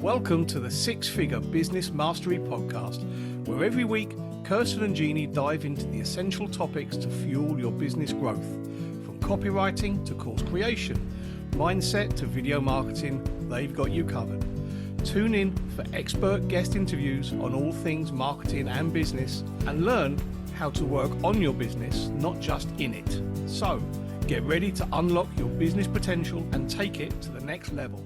Welcome to the Six Figure Business Mastery Podcast, where every week Kirsten and Jeannie dive into the essential topics to fuel your business growth. From copywriting to course creation, mindset to video marketing, they've got you covered. Tune in for expert guest interviews on all things marketing and business, and learn how to work on your business, not just in it. So, get ready to unlock your business potential and take it to the next level.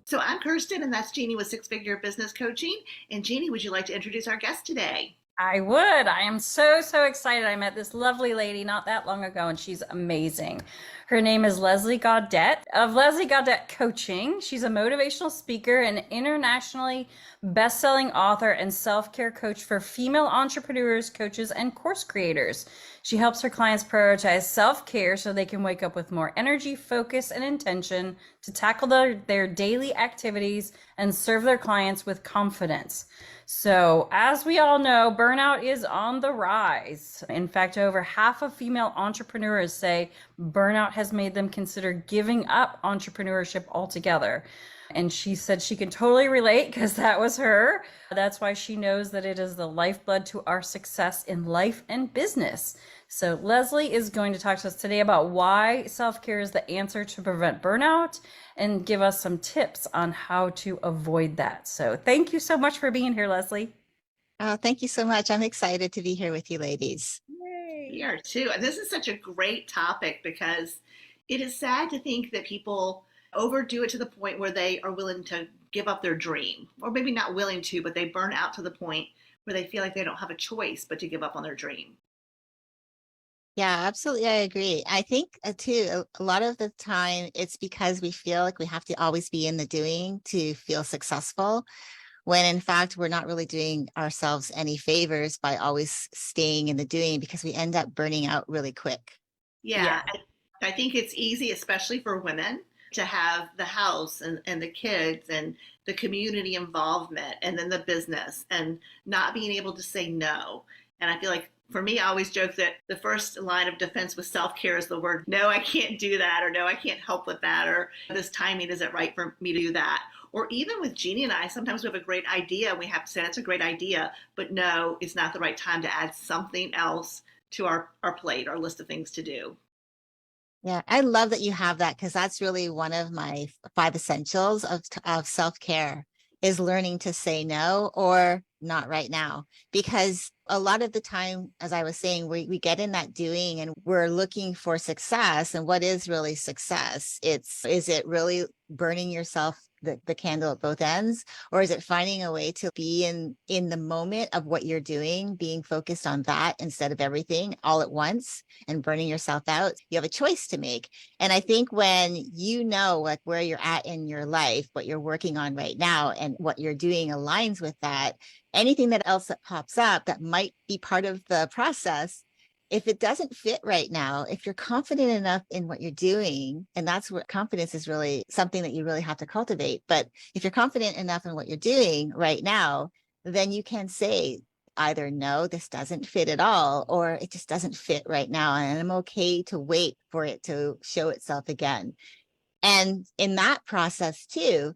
So I'm Kirsten, and that's Jeannie with Six Figure Business Coaching. And Jeannie, would you like to introduce our guest today? I would. I am so excited. I met this lovely lady not that long ago, and she's amazing. Her name is Leslie Gaudet of Leslie Gaudet Coaching. She's a motivational speaker and internationally best-selling author and self-care coach for female entrepreneurs, coaches, and course creators. She helps her clients prioritize self-care so they can wake up with more energy, focus, and intention to tackle their daily activities and serve their clients with confidence. So, as we all know, burnout is on the rise. In fact, over half of female entrepreneurs say burnout has made them consider giving up entrepreneurship altogether. And she said she can totally relate because that was her. That's why she knows that it is the lifeblood to our success in life and business. So Leslie is going to talk to us today about why self-care is the answer to prevent burnout and give us some tips on how to avoid that. So thank you so much for being here, Leslie. Oh, thank you so much. I'm excited to be here with you ladies. Yay. We are too. And this is such a great topic because it is sad to think that people overdo it to the point where they are willing to give up their dream, or maybe not willing to, but they burn out to the point where they feel like they don't have a choice but to give up on their dream. Yeah, absolutely. I agree. I think too, a lot of the time it's because we feel like we have to always be in the doing to feel successful, when in fact, we're not really doing ourselves any favors by always staying in the doing, because we end up burning out really quick. Yeah. I think it's easy, especially for women, to have the house and the kids and the community involvement and then the business and not being able to say no. And I feel like for me, I always joke that the first line of defense with self-care is the word, no, I can't do that, or no, I can't help with that, or this timing isn't right for me to do that. Or even with Jeannie and I, sometimes we have a great idea and we have to say that's a great idea, but no, it's not the right time to add something else to our plate, our list of things to do. Yeah, I love that you have that, because that's really one of my 5 essentials of self-care, is learning to say no or not right now. Because a lot of the time, as I was saying, we get in that doing and we're looking for success. And what is really success? Is it really burning yourself the candle at both ends, or is it finding a way to be in the moment of what you're doing, being focused on that instead of everything all at once and burning yourself out? You have a choice to make. And I think when you know like where you're at in your life, what you're working on right now, and what you're doing aligns with that, anything else that pops up that might be part of the process, if it doesn't fit right now, if you're confident enough in what you're doing, and that's where confidence is really something that you really have to cultivate. But if you're confident enough in what you're doing right now, then you can say either, no, this doesn't fit at all, or it just doesn't fit right now, and I'm okay to wait for it to show itself again. And in that process too,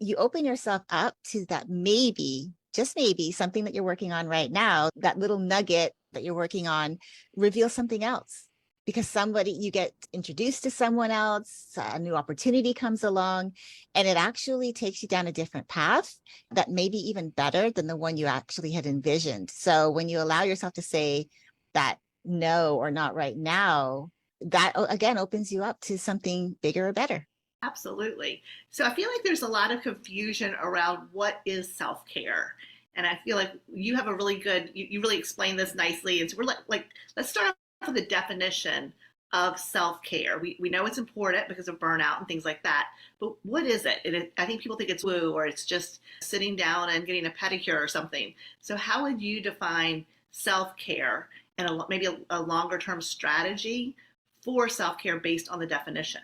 you open yourself up to that maybe, just maybe, something that you're working on right now, that little nugget that you're working on, reveal something else, because you get introduced to someone else, a new opportunity comes along, and it actually takes you down a different path that may be even better than the one you actually had envisioned. So when you allow yourself to say that no or not right now, that again opens you up to something bigger or better. Absolutely. So I feel like there's a lot of confusion around what is self-care. And I feel like you have a really good, you really explain this nicely. And so we're like, let's start off with the definition of self-care. We know it's important because of burnout and things like that. But what is it? I think people think it's woo, or it's just sitting down and getting a pedicure or something. So how would you define self-care and maybe a longer term strategy for self-care based on the definition?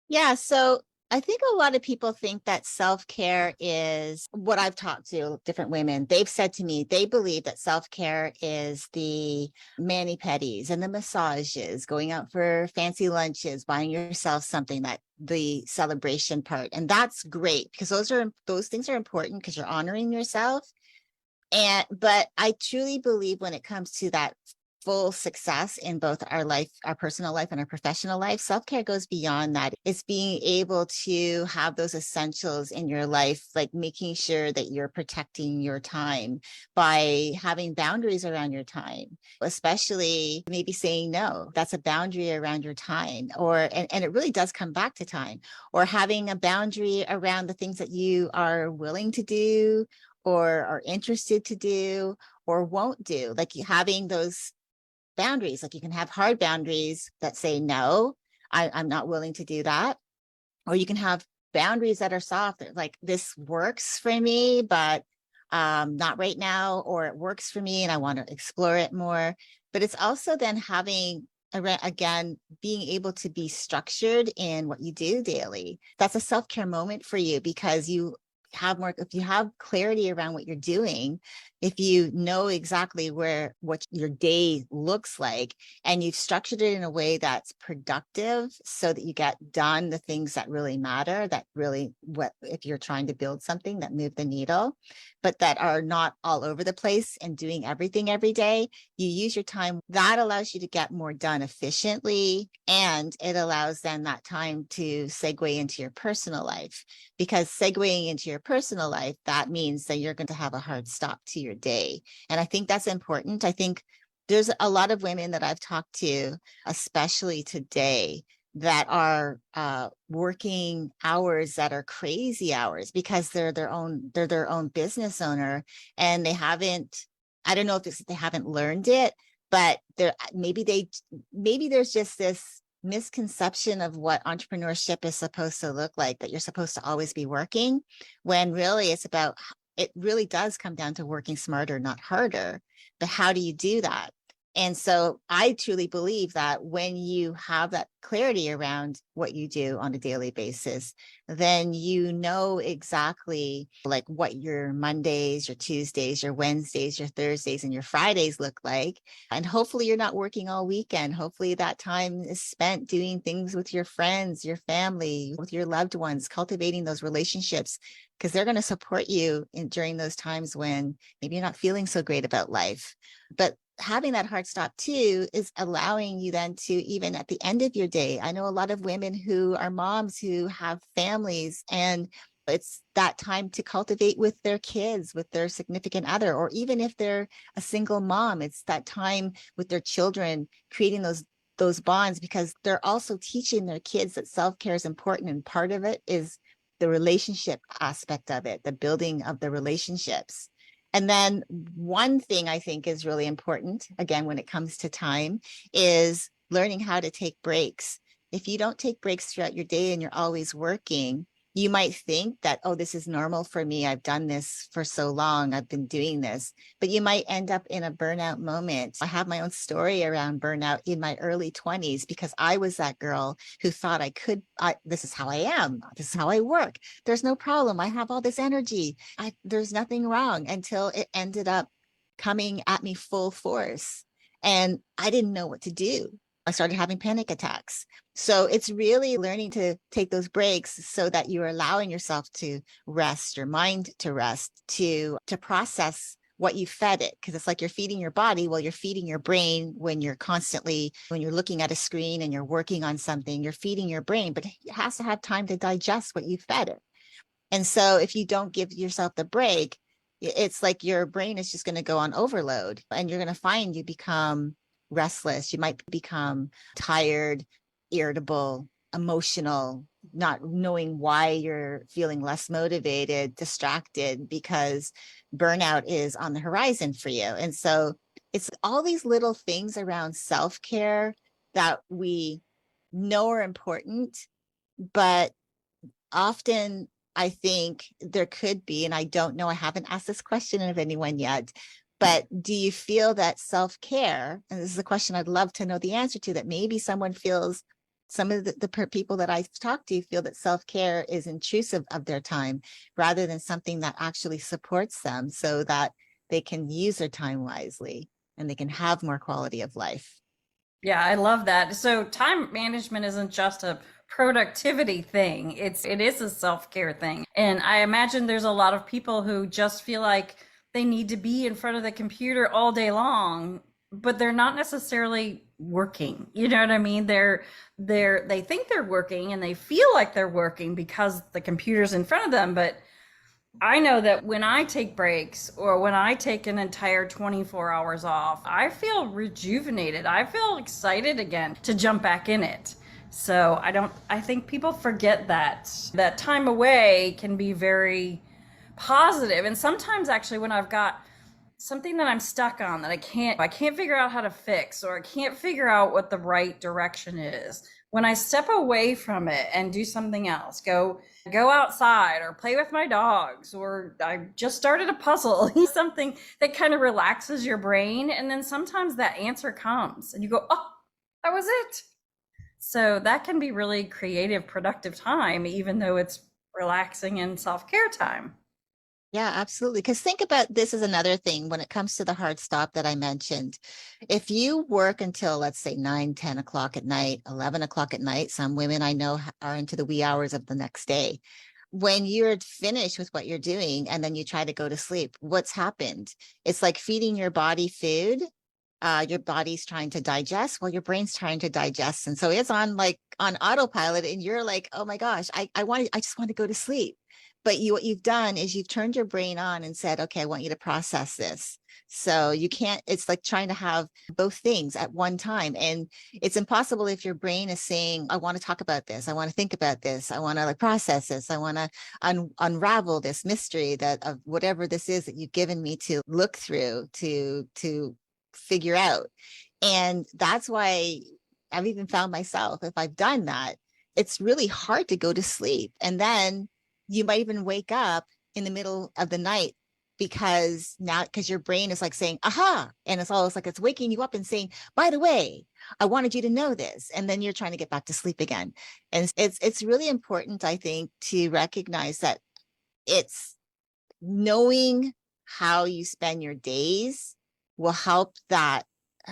Yeah, so I think a lot of people think that self-care is what I've talked to different women. They've said to me, they believe that self-care is the mani-pedis and the massages, going out for fancy lunches, buying yourself something, that the celebration part. And that's great because those things are important because you're honoring yourself. But I truly believe when it comes to that full success in both our life, our personal life and our professional life, self-care goes beyond that. It's being able to have those essentials in your life, like making sure that you're protecting your time by having boundaries around your time, especially maybe saying no. That's a boundary around your time, and it really does come back to time, or having a boundary around the things that you are willing to do or are interested to do or won't do, like having those boundaries. Like you can have hard boundaries that say, no, I'm not willing to do that. Or you can have boundaries that are soft, like this works for me, but not right now, or it works for me and I want to explore it more. But it's also then having, again, being able to be structured in what you do daily. That's a self-care moment for you because you have more, if you have clarity around what you're doing, if you know exactly what your day looks like, and you've structured it in a way that's productive so that you get done the things that really matter, that really, what if you're trying to build something that move the needle, but that are not all over the place and doing everything every day, you use your time. That allows you to get more done efficiently, and it allows then that time to segue into your personal life, because segueing into your personal life, that means that you're going to have a hard stop to your day. And I think that's important. I think there's a lot of women that I've talked to, especially today, that are working hours that are crazy hours because they're their own business owner, and they haven't, I don't know if they haven't learned it, but maybe there's just this misconception of what entrepreneurship is supposed to look like, that you're supposed to always be working, when really it really does come down to working smarter, not harder. But how do you do that? And so I truly believe that when you have that clarity around what you do on a daily basis, then you know exactly like what your Mondays, your Tuesdays, your Wednesdays, your Thursdays, and your Fridays look like. And hopefully you're not working all weekend. Hopefully that time is spent doing things with your friends, your family, with your loved ones, cultivating those relationships, because they're going to support you during those times when maybe you're not feeling so great about life. But having that hard stop too is allowing you then to, even at the end of your day, I know a lot of women who are moms who have families, and it's that time to cultivate with their kids, with their significant other, or even if they're a single mom, it's that time with their children, creating those bonds, because they're also teaching their kids that self-care is important. And part of it is the relationship aspect of it, the building of the relationships. And then one thing I think is really important, again, when it comes to time, is learning how to take breaks. If you don't take breaks throughout your day and you're always working, you might think that, oh, this is normal for me. I've done this for so long. I've been doing this, but you might end up in a burnout moment. I have my own story around burnout in my early 20s, because I was that girl who thought this is how I am. This is how I work. There's no problem. I have all this energy. There's nothing wrong, until it ended up coming at me full force. And I didn't know what to do. I started having panic attacks. So it's really learning to take those breaks so that you're allowing yourself to rest, your mind to rest, to process what you fed it. Because it's like you're feeding your body. Well, you're feeding your brain when you're looking at a screen and you're working on something, you're feeding your brain, but it has to have time to digest what you fed it. And so if you don't give yourself the break, it's like your brain is just going to go on overload, and you're going to find you become restless. You might become tired, irritable, emotional, not knowing why you're feeling less motivated, distracted, because burnout is on the horizon for you. And so it's all these little things around self-care that we know are important, but often I think there could be, and I don't know, I haven't asked this question of anyone yet, but do you feel that self-care, and this is a question I'd love to know the answer to, that maybe someone feels some of the people that I talk to feel that self-care is intrusive of their time rather than something that actually supports them so that they can use their time wisely and they can have more quality of life. Yeah, I love that. So time management isn't just a productivity thing. It is a self-care thing. And I imagine there's a lot of people who just feel like they need to be in front of the computer all day long, but they're not necessarily working. You know what I mean? They think they're working and they feel like they're working because the computer's in front of them, but I know that when I take breaks or when I take an entire 24 hours off, I feel rejuvenated. I feel excited again to jump back in it. So I think people forget that time away can be very positive. And sometimes actually when I've got something that I'm stuck on that I can't figure out how to fix, or I can't figure out what the right direction is, when I step away from it and do something else, go outside or play with my dogs, or I just started a puzzle, something that kind of relaxes your brain. And then sometimes that answer comes and you go, oh, that was it. So that can be really creative, productive time, even though it's relaxing and self-care time. Yeah, absolutely. Because think about this as another thing when it comes to the hard stop that I mentioned. If you work until, let's say, 9, 10 o'clock at night, 11 o'clock at night, some women I know are into the wee hours of the next day. When you're finished with what you're doing and then you try to go to sleep, what's happened? It's like feeding your body food. Your body's trying to digest while your brain's trying to digest. And so it's on autopilot and you're like, oh my gosh, I just want to go to sleep. But what you've done is you've turned your brain on and said, okay, I want you to process this. So you can't, it's like trying to have both things at one time. And it's impossible if your brain is saying, I want to talk about this. I want to think about this. I want to process this. I want to unravel this mystery of whatever this is that you've given me to look through, to figure out. And that's why I've even found myself, if I've done that, it's really hard to go to sleep. And then you might even wake up in the middle of the night because your brain is like saying, aha. And it's almost like it's waking you up and saying, by the way, I wanted you to know this. And then you're trying to get back to sleep again. And it's really important, I think, to recognize that it's knowing how you spend your days will help that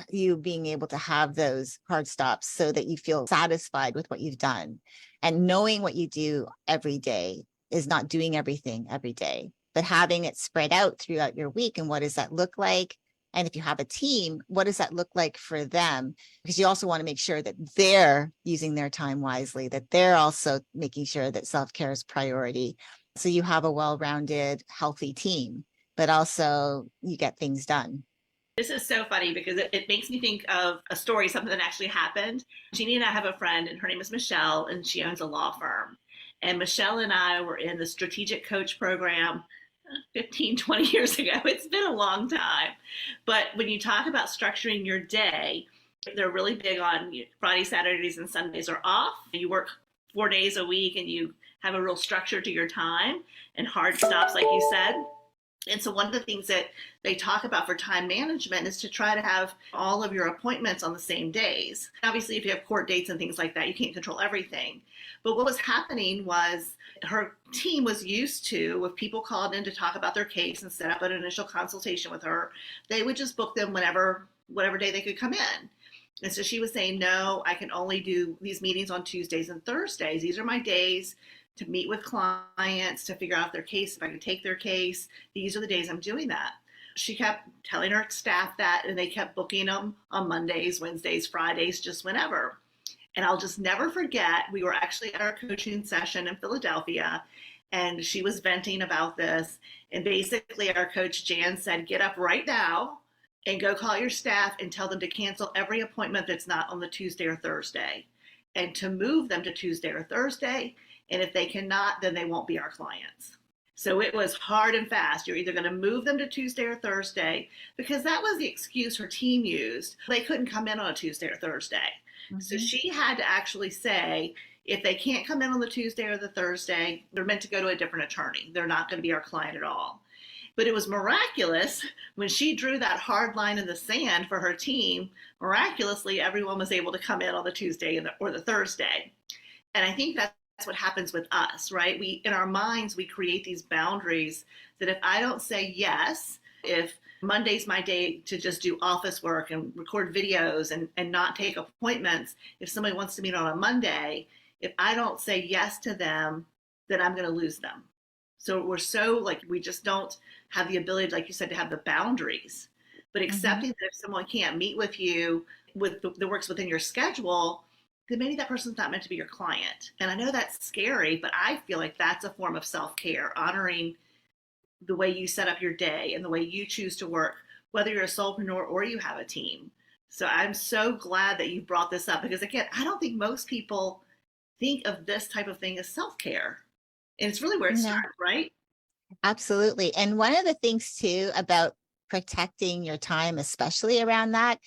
you being able to have those hard stops so that you feel satisfied with what you've done. And knowing what you do every day is not doing everything every day, but having it spread out throughout your week. And what does that look like? And if you have a team, what does that look like for them? Because you also want to make sure that they're using their time wisely, that they're also making sure that self-care is priority. So you have a well-rounded, healthy team, but also you get things done. This is so funny because it makes me think of a story, something that actually happened. Jeannie and I have a friend, and her name is Michelle, and she owns a law firm. And Michelle and I were in the strategic coach program 15, 20 years ago. It's been a long time. But when you talk about structuring your day, they're really big on Fridays, Saturdays, and Sundays are off. You work 4 days a week and you have a real structure to your time and hard stops, like you said. And so one of the things that they talk about for time management is to try to have all of your appointments on the same days. Obviously, if you have court dates and things like that, you can't control everything. But what was happening was her team was used to, if people called in to talk about their case and set up an initial consultation with her, they would just book them whatever day they could come in. And so she was saying, no, I can only do these meetings on Tuesdays and Thursdays. These are my days to meet with clients, to figure out their case, if I can take their case. These are the days I'm doing that. She kept telling her staff that, and they kept booking them on Mondays, Wednesdays, Fridays, just whenever. And I'll just never forget, we were actually at our coaching session in Philadelphia, and she was venting about this. And basically our coach, Jan, said, get up right now and go call your staff and tell them to cancel every appointment that's not on the Tuesday or Thursday, and to move them to Tuesday or Thursday. And if they cannot, then they won't be our clients. So it was hard and fast. You're either going to move them to Tuesday or Thursday, because that was the excuse her team used. They couldn't come in on a Tuesday or Thursday. Mm-hmm. So she had to actually say, if they can't come in on the Tuesday or the Thursday, they're meant to go to a different attorney. They're not going to be our client at all. But it was miraculous when she drew that hard line in the sand for her team. Miraculously, everyone was able to come in on the Tuesday or the Thursday. And I think that's what happens with us, right? We, in our minds, we create these boundaries that if I don't say yes, if Monday's my day to just do office work and record videos and not take appointments, if somebody wants to meet on a Monday, if I don't say yes to them, then I'm going to lose them. So we're so like, we just don't have the ability, like you said, to have the boundaries. But accepting that if someone can't meet with you that works within your schedule, then maybe that person's not meant to be your client. And I know that's scary, but I feel like that's a form of self-care, honoring the way you set up your day and the way you choose to work, whether you're a solopreneur or you have a team. So I'm so glad that you brought this up, because again, I don't think most people think of this type of thing as self-care. And it's really where it starts, right? Absolutely. And one of the things too about protecting your time, especially around that,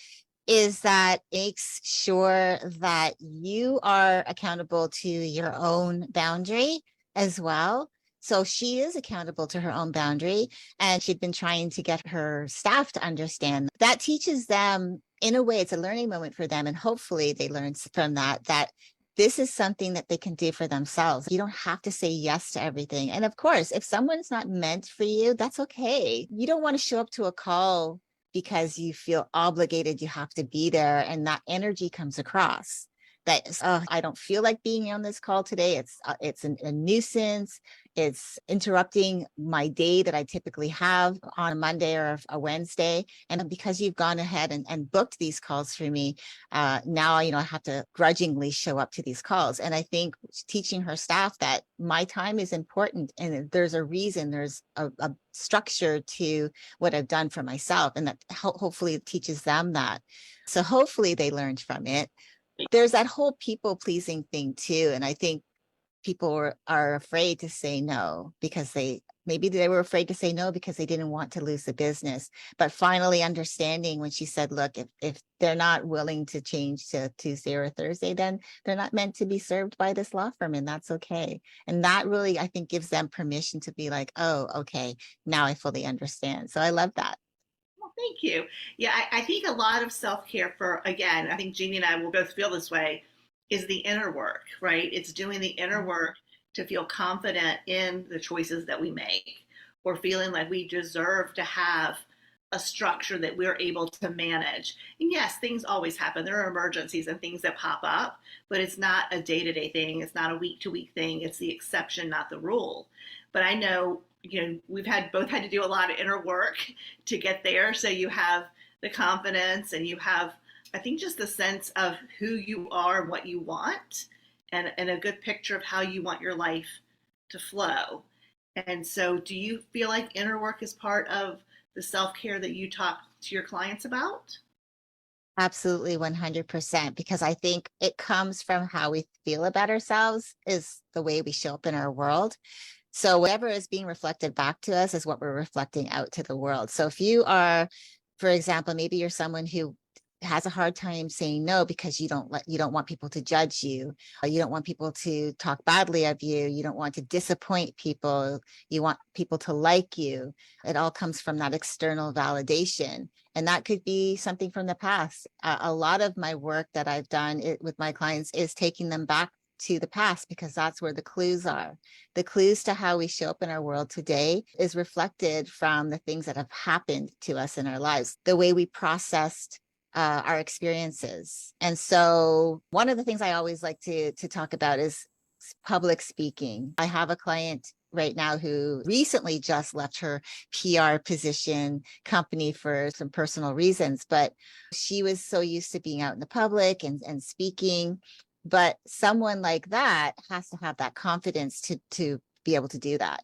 is that it makes sure that you are accountable to your own boundary as well. So she is accountable to her own boundary, and she'd been trying to get her staff to understand that. Teaches them, in a way, it's a learning moment for them. And hopefully they learn from that this is something that they can do for themselves. You don't have to say yes to everything. And of course, if someone's not meant for you, that's okay. You don't want to show up to a call because you feel obligated, you have to be there, and that energy comes across. That, I don't feel like being on this call today. It's a nuisance. It's interrupting my day that I typically have on a Monday or a Wednesday. And because you've gone ahead and booked these calls for me, now, I have to grudgingly show up to these calls. And I think teaching her staff that my time is important, and there's a reason, there's a structure to what I've done for myself, and that hopefully it teaches them that. So hopefully they learned from it. There's that whole people pleasing thing too. And I think people are afraid to say no because maybe they were afraid to say no because they didn't want to lose the business. But finally understanding when she said, look, if they're not willing to change to Tuesday or Thursday, then they're not meant to be served by this law firm, and that's okay. And that really, I think, gives them permission to be like, oh, okay, now I fully understand. So I love that. Thank you. Yeah, I think a lot of self-care again, I think Jeannie and I will both feel this way, is the inner work, right? It's doing the inner work to feel confident in the choices that we make, or feeling like we deserve to have a structure that we're able to manage. And yes, things always happen. There are emergencies and things that pop up, but it's not a day-to-day thing. It's not a week-to-week thing. It's the exception, not the rule. But I know, we've both had to do a lot of inner work to get there. So you have the confidence, and you have, I think, just the sense of who you are and what you want, and a good picture of how you want your life to flow. And so do you feel like inner work is part of the self-care that you talk to your clients about? Absolutely, 100%, because I think it comes from how we feel about ourselves is the way we show up in our world. So whatever is being reflected back to us is what we're reflecting out to the world. So if you are, for example, maybe you're someone who has a hard time saying no because you don't want people to judge you, or you don't want people to talk badly of you, you don't want to disappoint people, you want people to like you. It all comes from that external validation. And that could be something from the past. A lot of my work that I've done with my clients is taking them back to the past, because that's where the clues are. The clues to how we show up in our world today is reflected from the things that have happened to us in our lives, the way we processed our experiences. And so one of the things I always like to talk about is public speaking. I have a client right now who recently just left her PR position company for some personal reasons, but she was so used to being out in the public and speaking. But someone like that has to have that confidence to be able to do that.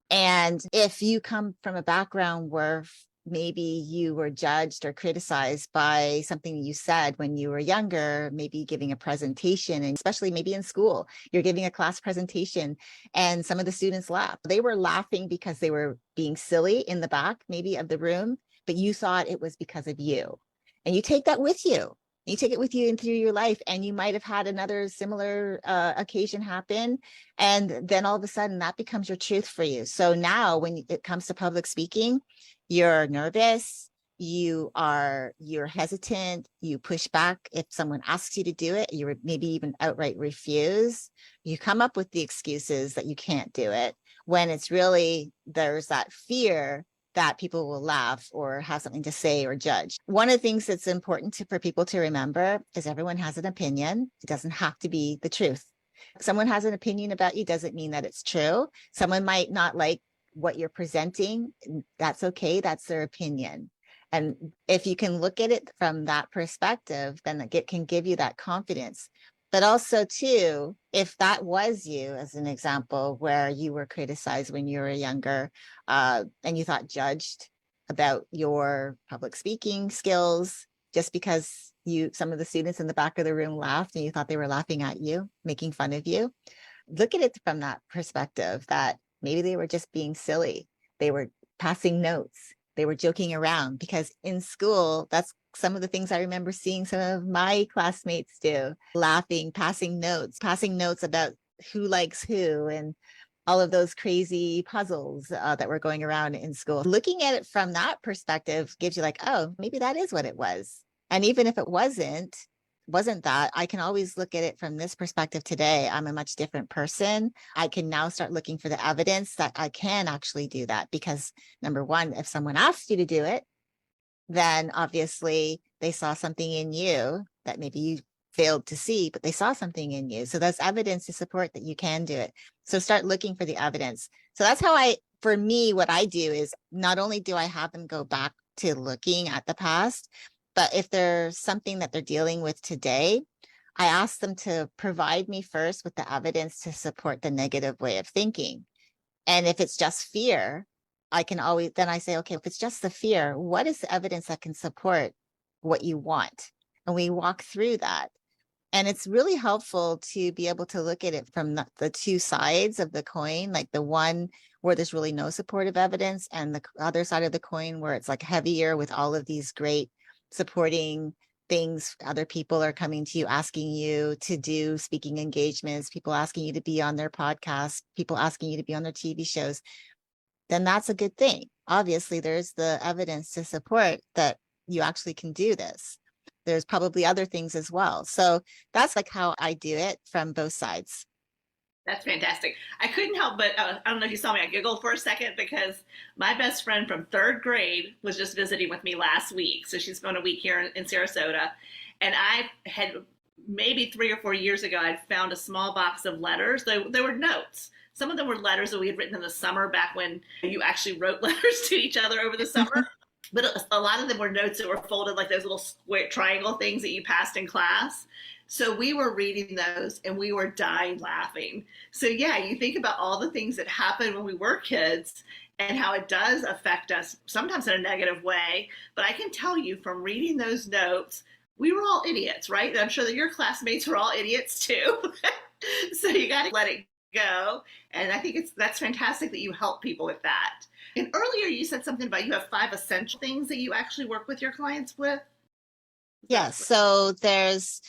And if you come from a background where maybe you were judged or criticized by something you said when you were younger, maybe giving a presentation, and especially maybe in school, you're giving a class presentation and some of the students laughed. They were laughing because they were being silly in the back, maybe of the room, but you thought it was because of you. And you take that with you. You take it with you and through your life, and you might have had another similar occasion happen, and then all of a sudden that becomes your truth for you. So now when it comes to public speaking, you're nervous, you're hesitant, you push back if someone asks you to do it, you maybe even outright refuse. You come up with the excuses that you can't do it, when it's really there's that fear that people will laugh or have something to say or judge. One of the things that's important for people to remember is everyone has an opinion. It doesn't have to be the truth. Someone has an opinion about you doesn't mean that it's true. Someone might not like what you're presenting. That's okay. That's their opinion. And if you can look at it from that perspective, then it can give you that confidence. But also, too, if that was you, as an example, where you were criticized when you were younger and you thought judged about your public speaking skills just because some of the students in the back of the room laughed and you thought they were laughing at you, making fun of you, look at it from that perspective, that maybe they were just being silly. They were passing notes. They were joking around, because in school, that's some of the things I remember seeing some of my classmates do, laughing, passing notes about who likes who, and all of those crazy puzzles that were going around in school. Looking at it from that perspective gives you like, oh, maybe that is what it was. And even if it wasn't that, I can always look at it from this perspective today. I'm a much different person. I can now start looking for the evidence that I can actually do that, because number one, if someone asks you to do it, then obviously they saw something in you that maybe you failed to see, but they saw something in you. So that's evidence to support that you can do it. So start looking for the evidence. So that's how for me, what I do is not only do I have them go back to looking at the past, but if there's something that they're dealing with today, I ask them to provide me first with the evidence to support the negative way of thinking. And if it's just fear, then I say, okay, if it's just the fear, what is the evidence that can support what you want? And we walk through that. And it's really helpful to be able to look at it from the two sides of the coin, like the one where there's really no supportive evidence, and the other side of the coin where it's like heavier with all of these great supporting things. Other people are coming to you, asking you to do speaking engagements, people asking you to be on their podcasts, people asking you to be on their TV shows. Then that's a good thing. Obviously, there's the evidence to support that you actually can do this. There's probably other things as well. So that's like how I do it from both sides. That's fantastic. I couldn't help but, I don't know if you saw me, I giggled for a second because my best friend from third grade was just visiting with me last week. So she's spent a week here in Sarasota. And I had, maybe 3 or 4 years ago, I'd found a small box of letters. They were notes. Some of them were letters that we had written in the summer, back when you actually wrote letters to each other over the summer. But a lot of them were notes that were folded like those little square triangle things that you passed in class. So we were reading those and we were dying laughing. So yeah, you think about all the things that happened when we were kids and how it does affect us, sometimes in a negative way. But I can tell you from reading those notes, we were all idiots, right? And I'm sure that your classmates were all idiots too. So you got to let it go. And I think that's fantastic that you help people with that. And earlier you said something about you have 5 essential things that you actually work with your clients with. Yes. So there's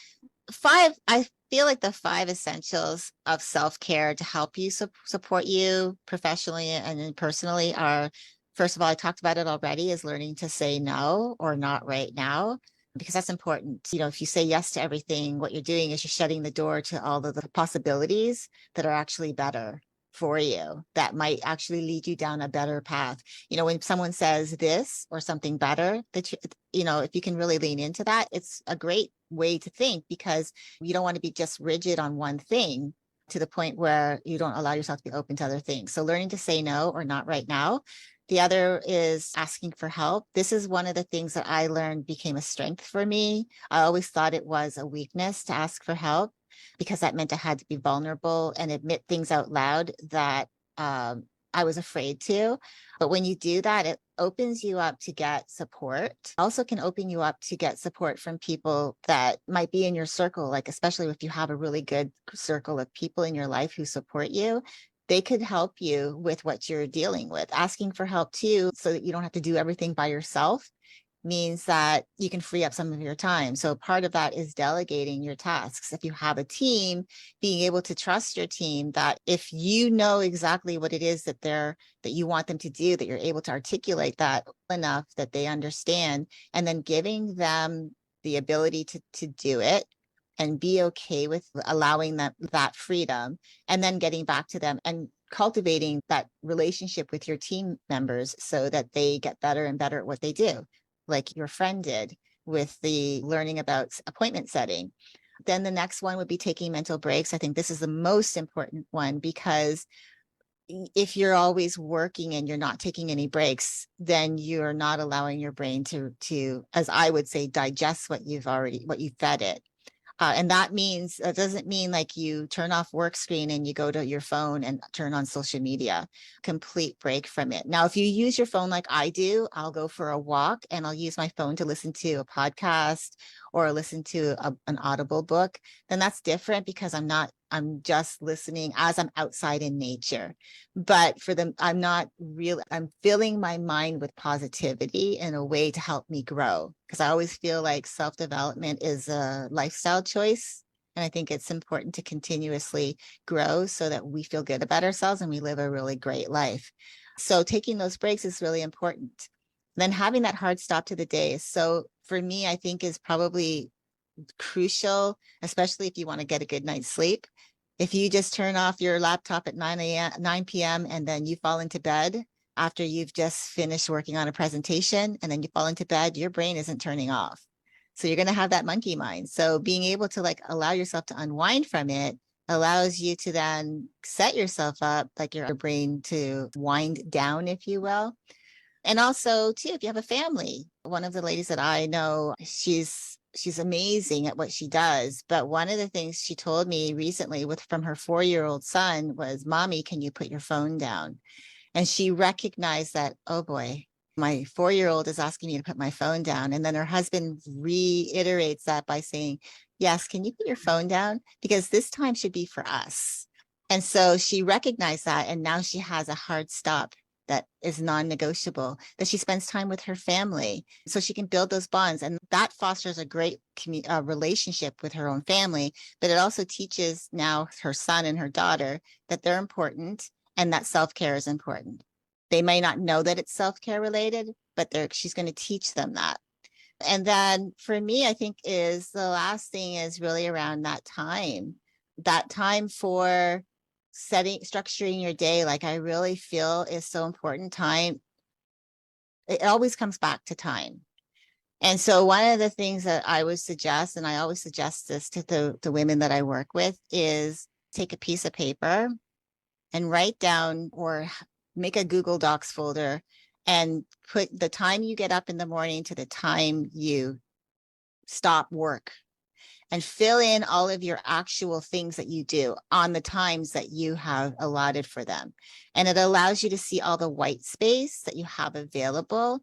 5, I feel like the 5 essentials of self-care to help you support you professionally and personally are, first of all, I talked about it already, is learning to say no or not right now, because that's important. If you say yes to everything, what you're doing is you're shutting the door to all of the possibilities that are actually better for you, that might actually lead you down a better path. When someone says this or something better, that if you can really lean into that, it's a great way to think, because you don't want to be just rigid on one thing to the point where you don't allow yourself to be open to other things. So learning to say no or not right now. The other is asking for help. This is one of the things that I learned became a strength for me. I always thought it was a weakness to ask for help, because that meant I had to be vulnerable and admit things out loud that I was afraid to. But when you do that, it opens you up to get support. Also can open you up to get support from people that might be in your circle, like especially if you have a really good circle of people in your life who support you. They could help you with what you're dealing with. Asking for help too, so that you don't have to do everything by yourself, means that you can free up some of your time. So part of that is delegating your tasks. If you have a team, being able to trust your team that if you know exactly what it is that you want them to do, that you're able to articulate that enough that they understand, and then giving them the ability to do it and be okay with allowing them that freedom, and then getting back to them and cultivating that relationship with your team members so that they get better and better at what they do, like your friend did with the learning about appointment setting. Then the next one would be taking mental breaks. I think this is the most important one, because if you're always working and you're not taking any breaks, then you're not allowing your brain to, as I would say, digest what you fed it. And that doesn't mean like you turn off work screen and you go to your phone and turn on social media. Complete break from it. Now, if you use your phone like I do, I'll go for a walk and I'll use my phone to listen to a podcast or listen to an Audible book. Then that's different, because I'm just listening as I'm outside in nature. But for them, I'm filling my mind with positivity in a way to help me grow. Because I always feel like self-development is a lifestyle choice. And I think it's important to continuously grow so that we feel good about ourselves and we live a really great life. So taking those breaks is really important. Then having that hard stop to the day. So for me, I think is probably crucial, especially if you want to get a good night's sleep. If you just turn off your laptop at 9 p.m. and then you fall into bed after you've just finished working on a presentation, and then you fall into bed, your brain isn't turning off. So you're going to have that monkey mind. So being able to like allow yourself to unwind from it allows you to then set yourself up, like your brain to wind down, if you will. And also too, if you have a family, one of the ladies that I know, she's amazing at what she does. But one of the things she told me recently from her 4-year-old son was, "Mommy, can you put your phone down?" And she recognized that, oh boy, my 4-year-old is asking me to put my phone down. And then her husband reiterates that by saying, "Yes, can you put your phone down? Because this time should be for us." And so she recognized that. And now she has a hard stop that is non-negotiable, that she spends time with her family so she can build those bonds. And that fosters a great relationship with her own family. But it also teaches now her son and her daughter that they're important and that self-care is important. They may not know that it's self-care related, but she's going to teach them that. And then for me, I think is the last thing is really around that time for structuring your day. Like I really feel is so important. Time, it always comes back to time. And so one of the things that I would suggest, and I always suggest this to the women that I work with, is take a piece of paper and write down or make a Google Docs folder and put the time you get up in the morning to the time you stop work, and fill in all of your actual things that you do on the times that you have allotted for them. And it allows you to see all the white space that you have available.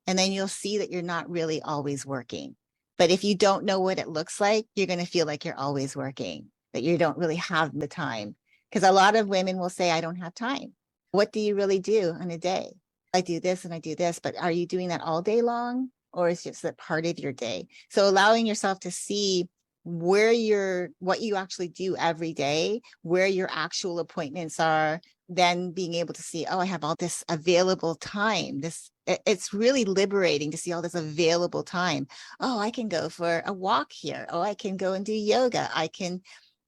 And then you'll see that you're not really always working. But if you don't know what it looks like, you're going to feel like you're always working, that you don't really have the time. Because a lot of women will say, "I don't have time." What do you really do in a day? "I do this and I do this," but are you doing that all day long? Or is it just a part of your day? So allowing yourself to see what you actually do every day, where your actual appointments are, then being able to see, oh, I have all this available time. It's really liberating to see all this available time. Oh, I can go for a walk here. Oh, I can go and do yoga.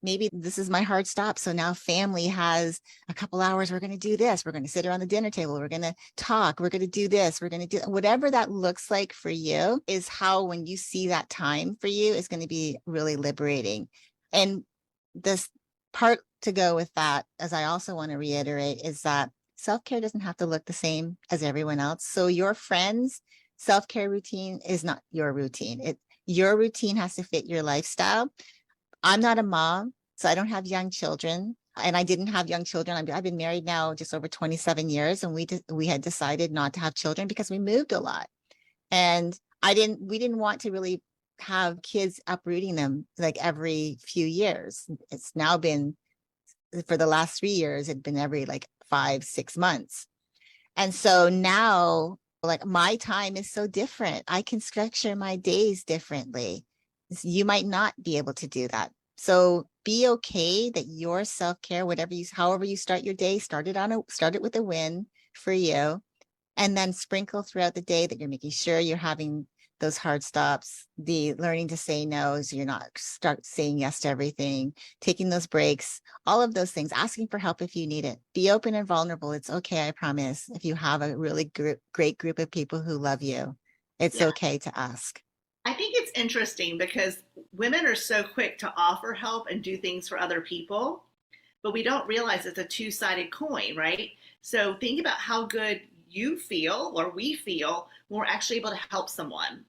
Maybe this is my hard stop. So now family has a couple hours. We're going to do this. We're going to sit around the dinner table. We're going to talk. We're going to do this. We're going to do whatever that looks like for you, is how, when you see that time for you, is going to be really liberating. And this part to go with that, as I also want to reiterate, is that self-care doesn't have to look the same as everyone else. So your friend's self-care routine is not your routine. Your routine has to fit your lifestyle. I'm not a mom, so I don't have young children, and I didn't have young children. I've been married now just over 27 years, and we had decided not to have children because we moved a lot, and we didn't want to really have kids uprooting them like every few years. It's now been, for the last 3 years, it'd been every like 5-6 months. And so now Like my time is so different. I can structure my days differently. You might not be able to do that. So be okay that your self-care, however you start your day, start it with a win for you. And then sprinkle throughout the day that you're making sure you're having those hard stops, the learning to say no, so you're not start saying yes to everything, taking those breaks, all of those things, asking for help if you need it. Be open and vulnerable. It's okay, I promise. If you have a really great group of people who love you, it's okay to ask. I think it's interesting because women are so quick to offer help and do things for other people, but we don't realize it's a two-sided coin, right? So think about how good you feel or we feel when we're actually able to help someone.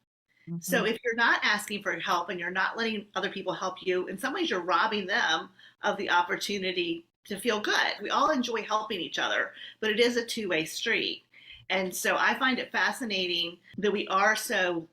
Mm-hmm. So if you're not asking for help and you're not letting other people help you, in some ways you're robbing them of the opportunity to feel good. We all enjoy helping each other, but it is a two-way street. And so I find it fascinating that we are so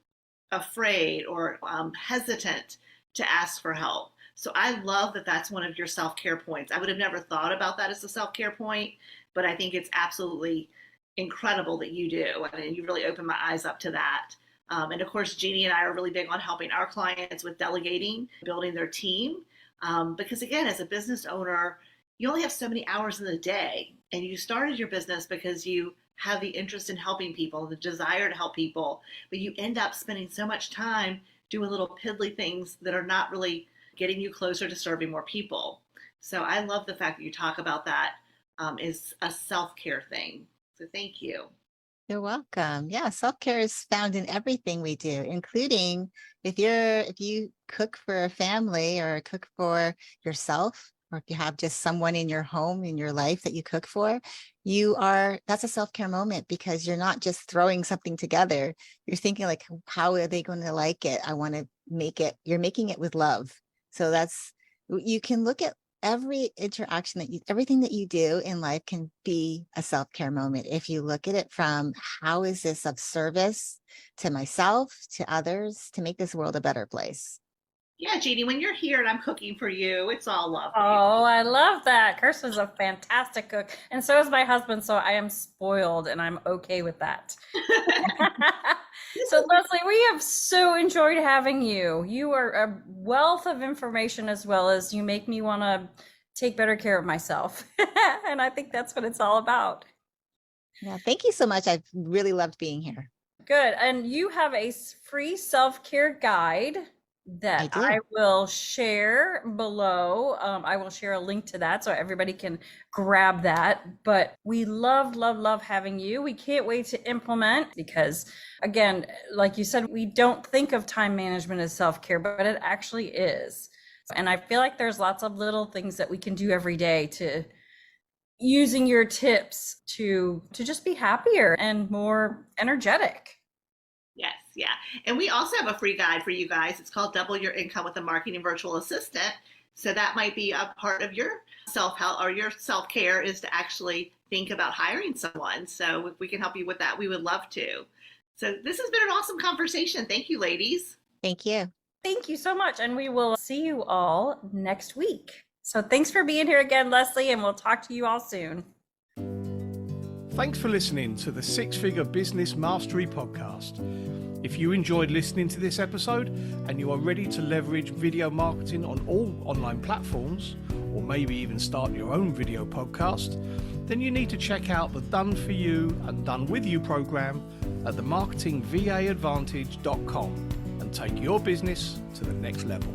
afraid or hesitant to ask for help. So I love that that's one of your self-care points. I would have never thought about that as a self-care point, but I think it's absolutely incredible that you do. I mean, you really opened my eyes up to that. And of course, Jeannie and I are really big on helping our clients with delegating, building their team. Because again, as a business owner, you only have so many hours in the day, and you started your business because you have the interest in helping people, the desire to help people, but you end up spending so much time doing little piddly things that are not really getting you closer to serving more people. So I love the fact that you talk about that is a self-care thing. So thank you. You're welcome. Yeah, self-care is found in everything we do, including if you cook for a family or cook for yourself, or if you have just someone in your home, in your life that you cook for, that's a self-care moment because you're not just throwing something together. You're thinking like, how are they going to like it? I want to make it, you're making it with love. So you can look at every interaction everything that you do in life can be a self-care moment. If you look at it from how is this of service to myself, to others, to make this world a better place. Yeah, Jeannie, when you're here and I'm cooking for you, it's all love. Oh, I love that. Kirsten's a fantastic cook. And so is my husband. So I am spoiled and I'm okay with that. So Leslie, we have so enjoyed having you. You are a wealth of information as well as you make me want to take better care of myself. And I think that's what it's all about. Yeah, thank you so much. I've really loved being here. Good. And you have a free self-care guide that I will share below. I will share a link to that so everybody can grab that. But we love having you. We can't wait to implement because, again, like you said, we don't think of time management as self-care, but it actually is. And I feel like there's lots of little things that we can do every day to using your tips to just be happier and more energetic. Yes, yeah. And we also have a free guide for you guys. It's called Double Your Income with a Marketing Virtual Assistant. So that might be a part of your self-help or your self-care is to actually think about hiring someone. So if we can help you with that, we would love to. So this has been an awesome conversation. Thank you, ladies. Thank you. Thank you so much. And we will see you all next week. So thanks for being here again, Leslie, and we'll talk to you all soon. Thanks for listening to the Six Figure Business Mastery Podcast. If you enjoyed listening to this episode and you are ready to leverage video marketing on all online platforms, or maybe even start your own video podcast, then you need to check out the Done For You and Done With You program at themarketingvaadvantage.com and take your business to the next level.